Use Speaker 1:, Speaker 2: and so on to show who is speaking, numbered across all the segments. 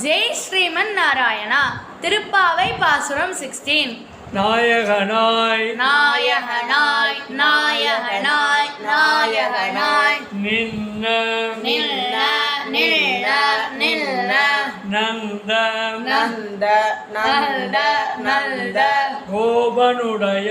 Speaker 1: ஜெய் ஸ்ரீமன் நாராயணா. திருப்பாவை பாசுரம் 16.
Speaker 2: நாயகனாய்
Speaker 1: நாயகனாய் நாயகனாய் நாயகனாய்
Speaker 2: நின்ன
Speaker 1: நின்ன நின்ன நின்ன
Speaker 2: நந்த
Speaker 1: நந்த நந்த நந்த
Speaker 2: கோபனுடைய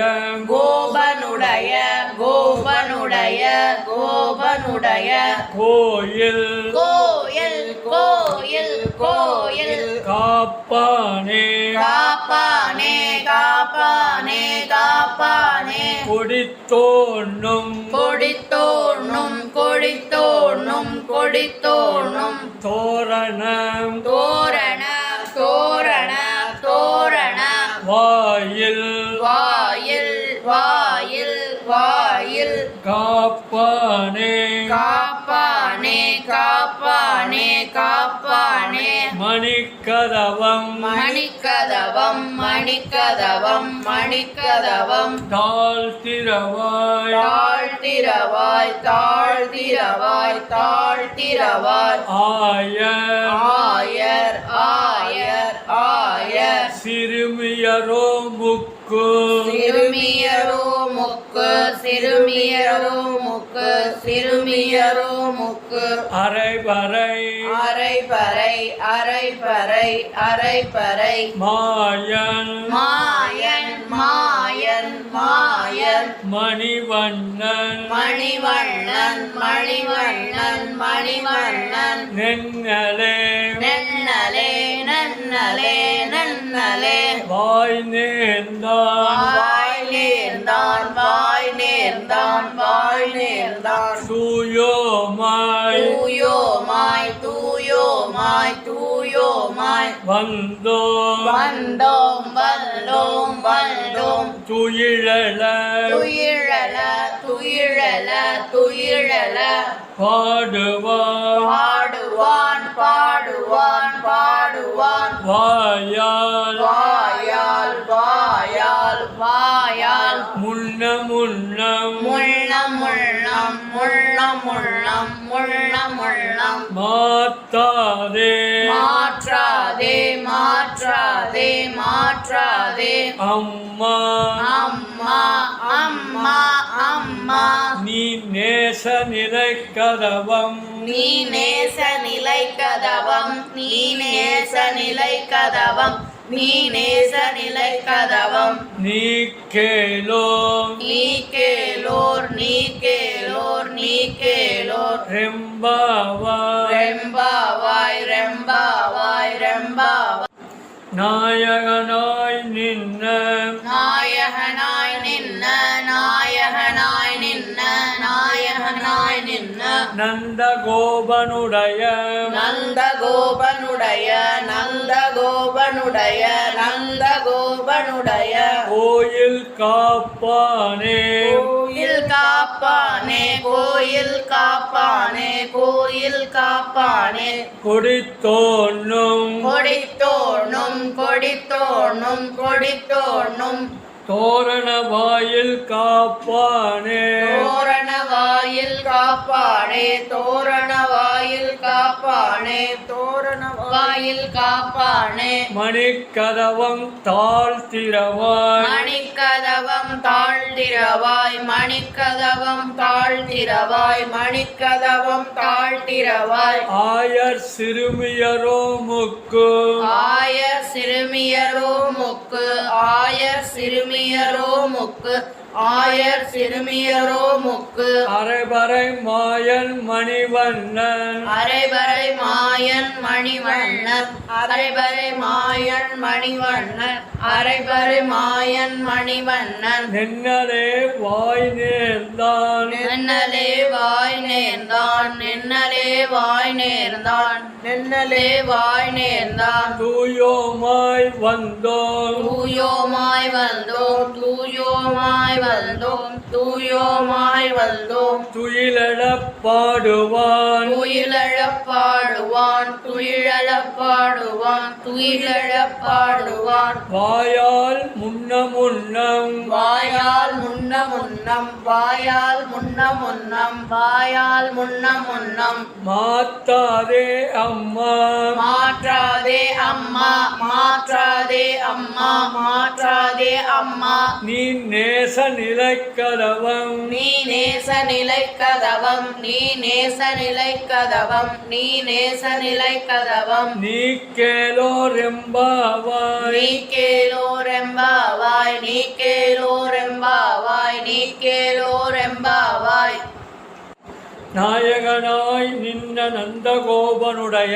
Speaker 1: கோபனுடைய கோபனுடைய கோபனுடைய
Speaker 2: கோயில்
Speaker 1: கோயில் கோயில் கோயில்
Speaker 2: காப்பானே
Speaker 1: காப்பானே காப்பானே காப்பானே
Speaker 2: கொடித்தோன்னும்
Speaker 1: கொடித்தோண்ணும் கொடித்தோண்ணும் கொடித்தோண்ணும்
Speaker 2: தோரணம்
Speaker 1: தோரண தோரண தோரண
Speaker 2: வாயில்
Speaker 1: வாயில் வாயில் வாயில்
Speaker 2: காப்பானே
Speaker 1: காப்பானே காப்பானே காப்பானே
Speaker 2: மணிக்கதவம்
Speaker 1: மணிக்கதவம் மணிக்கதவம் மணிக்கதவம்
Speaker 2: தாழ்த்திரவாய்
Speaker 1: தாழ்த்திரவாய் தாழ்த்திரவாய் தாழ்த்திரவாய்
Speaker 2: ஆயர்
Speaker 1: ஆயர் ஆயர் ஆயர்
Speaker 2: சிறுமியரோ முக்கு
Speaker 1: சிறுமியரோ முக்கு சிறுமியரோ முக்கு சிறுமியரோ முக்கு
Speaker 2: அரைபறை
Speaker 1: அரைபறை அரைபறை அரைபறை
Speaker 2: மாயன்
Speaker 1: மாயன் மாயன் மாயன்
Speaker 2: மணிவண்ணன்
Speaker 1: மணிவண்ணன் மணிவண்ணன் மணிவண்ணன்
Speaker 2: நென்னலே
Speaker 1: நன்னலே நன்னலே நன்னலே
Speaker 2: வாய் நேர்ந்தான்
Speaker 1: வாய் நேர்ந்தான் வாய் நேர்ந்தான் வாய் நேர்ந்தான்
Speaker 2: தூயோமாய்
Speaker 1: தூயோமாய் தூயோமாய் தூயோமாய்
Speaker 2: வந்தோம்
Speaker 1: வந்தோம் வந்தோம் வந்தோம்
Speaker 2: துயிழல
Speaker 1: துயிழல துயிழல துயிழல
Speaker 2: பாடுவான்
Speaker 1: பாடுவான் பாடுவான் பாடுவான்
Speaker 2: வாயால்
Speaker 1: வாயால் வாயால் வாயால்
Speaker 2: முன்ன முன்னம்
Speaker 1: முள்ளம் முள்ளம் முள்ளம் முள்ளம் முள்ளம் முள்ளம்
Speaker 2: மாத்தாதே
Speaker 1: மாற்றாதே மாற்றாதே மாற்றாதே
Speaker 2: அம்மா
Speaker 1: அம்மா அம்மா அம்மா
Speaker 2: நீ நேச நிலை கதவம்
Speaker 1: நீ நேச நிலை கதவம் நீ நேச நிலை கதவம் நீ நேச நிலை கதவம்
Speaker 2: நீ கேளோம்
Speaker 1: நீ கேளோர் நீ கேளோர் நீ கேளோர்
Speaker 2: ரெம்பாவாய்
Speaker 1: ரெம்பாவாய் ரெம்பாவாய் ரெம்பாவாய்
Speaker 2: நாயகனாய் நின்ன
Speaker 1: நாயகனாய் நின்ன நாயகனாய் நின்ன நாயகனாய் நின்ன
Speaker 2: நந்த கோபனுடைய
Speaker 1: நந்த கோபனுடைய நந்த கோபனுடைய நந்த கோபனுடைய
Speaker 2: கோயில் காப்பானே
Speaker 1: கோயில் காப்பானே கோயில் காப்பானே கோயில் காப்பானே
Speaker 2: கொடித்தோன்னும்
Speaker 1: கொடித்தோண்ணும் கொடித்தோண்ணும் கொடித்தோண்ணும்
Speaker 2: தோரண வாயில் காப்பானே
Speaker 1: தோரண வாயில் காப்பானே தோரண வாயில் காப்பானே தோரண வாயில் காப்பானே
Speaker 2: மணிக்கதவம் தாழ்த்திரவாய்
Speaker 1: மணிக்கதவம் தாழ்த்திரவாய் மணிக்கதவம் தாழ்த்திரவாய் மணிக்கதவம் தாழ்த்திரவாய்
Speaker 2: ஆயர் சிறுமியரோ முக்கு
Speaker 1: ஆயர் சிறுமியரோ முக்கு ஆயர் சிறுமியரோ முக்கு ஆயர் சிறுமியரோ முக்கு
Speaker 2: அரைபறை மாயன் மணிவண்ணன்
Speaker 1: அரைபறை மாயன் மணிவண்ணன் அரைபறை மாயன் மணிவண்ணன் அரைபறை மாயன் மணிவண்ணன்
Speaker 2: நின்னலே வாய் நேர்ந்தான்
Speaker 1: நென்னலே வாய் நேர்ந்தான் நென்னலே வாய் நேர்ந்தான் நென்னலே வாய் நேர்ந்தான்
Speaker 2: தூயோமாய் வந்தோம்
Speaker 1: தூயோமாய் வந்தோம் தூயோமாய் வந்தோம் தூயோமாய் வந்தோம்
Speaker 2: துயிலெழப் பாடுவான்
Speaker 1: துயிலழப் பாடுவான் துயிலழப் பாடுவான் துயிலழப் பாடுவான்
Speaker 2: வாயால் முன்ன முன்னம்
Speaker 1: வாயால் முன்ன முன்னம் வாயால் முன்ன முன்னம் வாயால் முன்ன முன்னம்
Speaker 2: மாத்தாதே அம்மா
Speaker 1: மாற்றாதே அம்மா மாற்றாதே அம்மா மாற்றாதே அம்மா
Speaker 2: நீ நேச நிலைக்கதவம்
Speaker 1: நீ நேச நிலைக்கதவம் நீ நேச நிலைக்கதவம் நீ நேச நிலைக்கதவம்
Speaker 2: நீ கேளோரெம்பாவாய்
Speaker 1: நீ கேளோரெம்பாவாய் நீ கேளோரெம்பாவாய் நீ கேளோரெம்பாவாய்
Speaker 2: நாயகனாய் நின்ன நந்தகோபனுடைய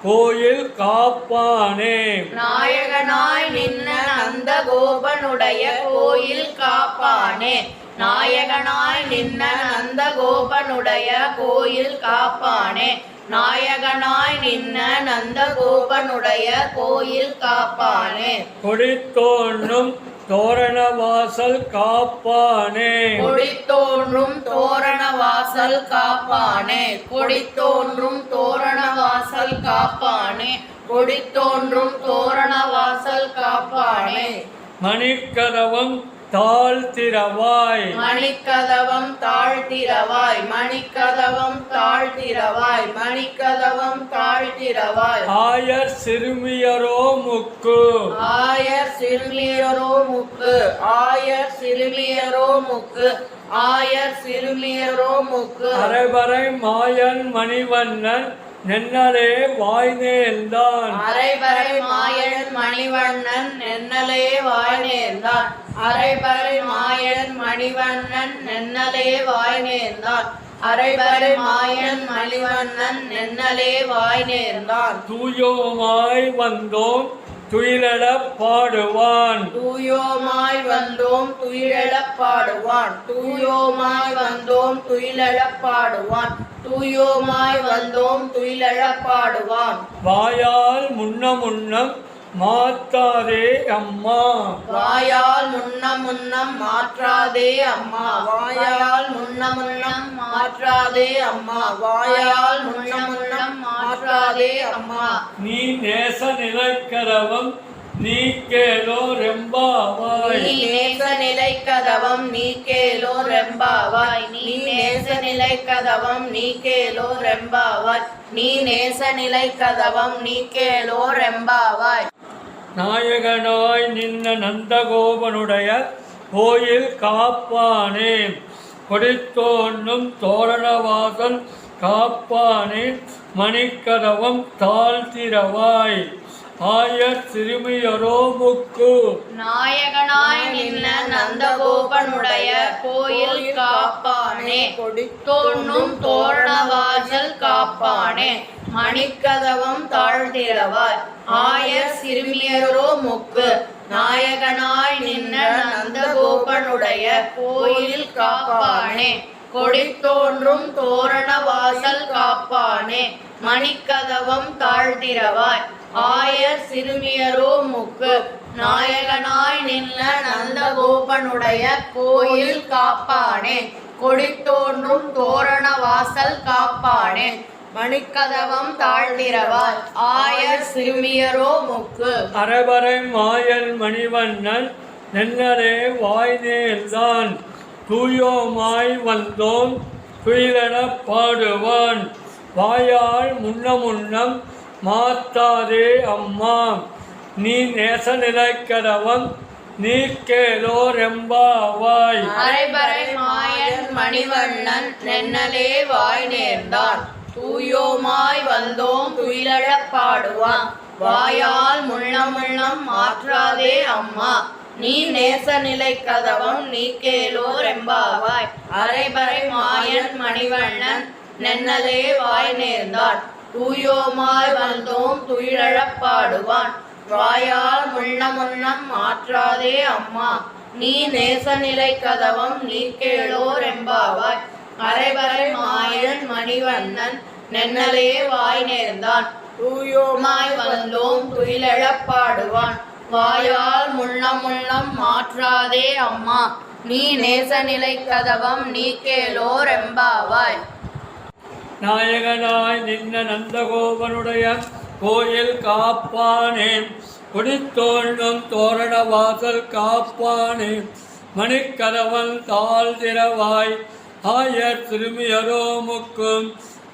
Speaker 2: கோயில் காப்பானே
Speaker 1: நாயகனாய் நின்ன நந்தகோபனுடைய கோயில் காப்பானே நாயகனாய் நின்ன நந்தகோபனுடைய கோயில் காப்பானே நாயகனாய் நின்ன நந்தகோபனுடைய கோயில் காப்பானே
Speaker 2: கொடித்தோன்றும் தோரண வாசல் காப்பானே
Speaker 1: கொடித்தோன்றும் தோரண வாசல் காப்பானே கொடித்தோன்றும் தோரண வாசல் காப்பானே கொடித்தோன்றும் தோரண வாசல் காப்பானே
Speaker 2: மணிக்கதவம் தாழ்த்திரவாய்
Speaker 1: மணிக்கதவம் தாழ்த்திரவாய் மணிக்கதவம் தாழ்த்திரவாய் மணிக்கதவம் தாழ்த்திரவாய்
Speaker 2: ஆயர் சிறுமியரோ முக்கு
Speaker 1: ஆயர் சிறுமியரோ முக்கு ஆயர் சிறுமியரோ முக்கு ஆயர் சிறுமியரோ முக்கு
Speaker 2: அரைவரை மாயன் மணிவண்ணன் நென்னலே வாய்நேர்ந்தான்
Speaker 1: அரைபறை மாயன் மணிவண்ணன் நென்னலே வாய்நேர்ந்தான் அரைபறை மாயன் மணிவண்ணன் நென்னலே வாய்நேர்ந்தான் அரைபறை மாயன் மணிவண்ணன் நென்னலே வாய்நேர்ந்தான்
Speaker 2: தூயோமாய் வந்தோம் துயிலெழப் பாடுவான்
Speaker 1: தூயோமாய் வந்தோம் துயிலெழப் பாடுவான் தூயோமாய் வந்தோம் துயிலெழப் பாடுவான் தூயோமாய் வந்தோம் துயிலெழப் பாடுவான்
Speaker 2: வாயால் முன்னம் மாத்தாதே அம்மா
Speaker 1: வாயால் முன்னம் மாற்றாதே அம்மா வாயால் முன்னம் மாற்றாதே அம்மா வாயால் முன்னம் மாற்றாதே அம்மா
Speaker 2: நீ நேச நிலைக்கதவம் நீ கேளோ ரெம்பாவாய்
Speaker 1: நீ நேச நிலைக்கதவம் நீ கேளோ ரெம்பாவாய் நீ நேச நிலைக்கதவம் நீ கேளோ ரெம்பாவாய் நீ நேச நிலைக்கதவம் நீ கேளோ ரெம்பாவாய்
Speaker 2: நாயகனாய் நின்ன நந்தகோபனுடைய கோயில் காப்பானே கொடித்தோன்றும் தோரணவாசல் காப்பானே மணிக்கதவம் தாழ்த்திரவாய் ஆயர் சிறுமியரோ முக்கு
Speaker 1: நாயகனாய் நின்ன நந்தகோபனுடைய கோயில் காப்பானே கொடித்தோன்றும் தோரணவாசல் காப்பானே மணிக்கதவம் தாழ்த்திரவாய் ஆயர் சிறுமியரோ முக்கு நாயகனாய் நின்ன நந்தகோபனுடைய கோயில் காப்பானே கொடித்தோன்றும் தோரண வாசல் காப்பானே மணிக்கதவம் தாழ்த்திரவாய் ஆயர் சிறுமியரோ முக்கு நாயகனாய் நின்ன நந்தகோபனுடைய கோயில் காப்பானே கொடித்தோன்றும் தோரண வாசல் காப்பானே மணிக்கதவம் தாழ்த்திரவாய் ஆயர் சிறுமியரோ முக்கு
Speaker 2: அரைவரை மாயன் மணிவண்ணன் நென்னலே வாய்நேர்ந்தான் தூயோமாய் வந்தோம் துயிலெழப் பாடுவான் வாயால் முன்னம் மாத்தாதே அம்மா நீ நேச நிலைக்கதவம் நீ கேளோ ரெம்பாவாய்
Speaker 1: அரைபறை மாயன் மணிவண்ணன் நென்னலே வாய் நேர்ந்தான் தூயோமாய் வந்தோம் துயிலெழப் பாடுவான் வாயால் முன்னம் மாற்றாதே அம்மா நீ நேச நிலை கதவம் நீ கேளோ ரெம்பாவாய் அரைபறை மாயன் மணிவண்ணன் நென்னலே வாய் நேர்ந்தான் தூயோமாய் வந்தோம் துயிலெழப் பாடுவான் வாயால் முன்னம் மாற்றாதே அம்மா நீ நேச நிலை கதவம் நீ கேளோ ரெம்பாவாய் அரைபறை மாயன் மணிவண்ணன் நென்னலே வாய் நேர்ந்தான் தூயோமாய் வந்தோம் துயிலெழப் பாடுவான் வாயால் முன்னம் மாற்றாதே அம்மா நீ நேச நிலை கதவம் நீ கேளோ ரெம்பாவாய்
Speaker 2: நாயகனாய் நின்ன நந்தகோபனுடைய கோயில் காப்பானே கொடித்தோன்றும் தோரண வாசல் காப்பானே மணிக்கதவன் தாழ்த்திரவாய் ஆயர் சிறுமியரோ முக்கும்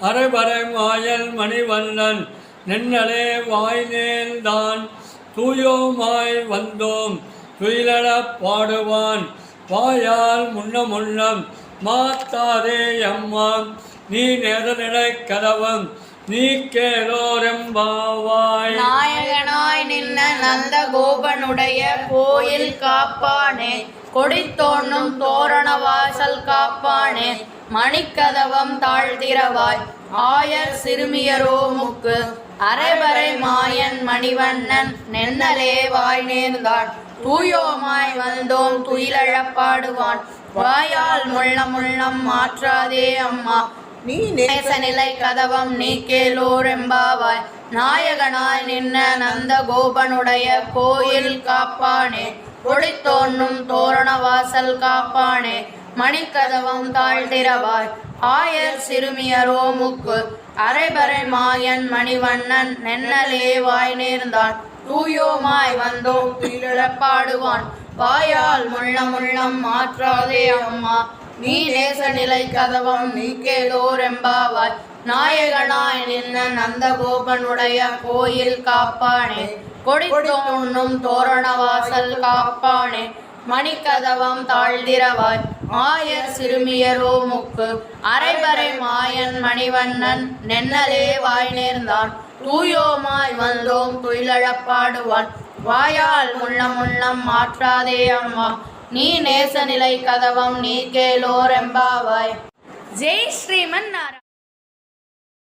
Speaker 2: அரைபறை மாயன் மணிவண்ணன் நென்னலே வாய் நேர்ந்தான் தூயோமாய் வந்தோம் துயிலடப் பாடுவான் வாயால் முன்னம் மாத்தாதே அம்மா நீ நேரநிலை கதவம் நீ கேளோரெம்பாவாய்.
Speaker 1: நாயகனாய் நின்ன நந்த கோபனுடைய கோயில் காப்பானே கொடித்தோன்னும் தோரண வாசல் காப்பானே மணிக்கதவம் தாழ்த்திரவாய் ஆயர் சிறுமியரோமுக்கு அரைபறை மாயன் மணிவண்ணன் நென்னலே வாய் நேர்ந்தான் தூயோமாய் வந்தோம் துயிலழப்பாடுவான் வாயால் முள்ளம் மாற்றாதே அம்மா நீ நேசநிலை கதவம் நீ கேளோரெம்பாவாய். நாயகனாய் நின்ன நந்த கோபனுடைய கோயில் காப்பானே கொடித்தோன்னும் தோரண வாசல் காப்பானே மணிக்கதவம் தாழ்த்திரவாய் ஆயர் சிறுமியரோமுக்கு அரைபறை மாயன் மணிவண்ணன் நென்னலே வாய் நேர்ந்தான் தூயோமாய் வந்தோம் துயிலழப்பாடுவான் வாயால் முள்ளம் மாற்றாதே அம்மா நீ நேசநிலை கதவம் நீ கேளோரெம்பாவாய். நாயகனாய் நின்ன நந்த கோபனுடைய கோயில் காப்பானே கொடித்தோன்னும் தோரண வாசல் காப்பானே மணிக்கதவம் தாழ்த்திரவாய் ஆயர் சிறுமியரோமுக்கு அரைபறை மாயன் மணிவண்ணன் நென்னலே வாய் நேர்ந்தான் தூயோமாய் வந்தோம் துயிலழப்பாடுவான் வாயால் முள்ளம் மாற்றாதே அம்மா நீ நேசநிலை கதவம் நீ கேளோரெம்பாவாய். ஜெய் ஸ்ரீமன் நாராயண.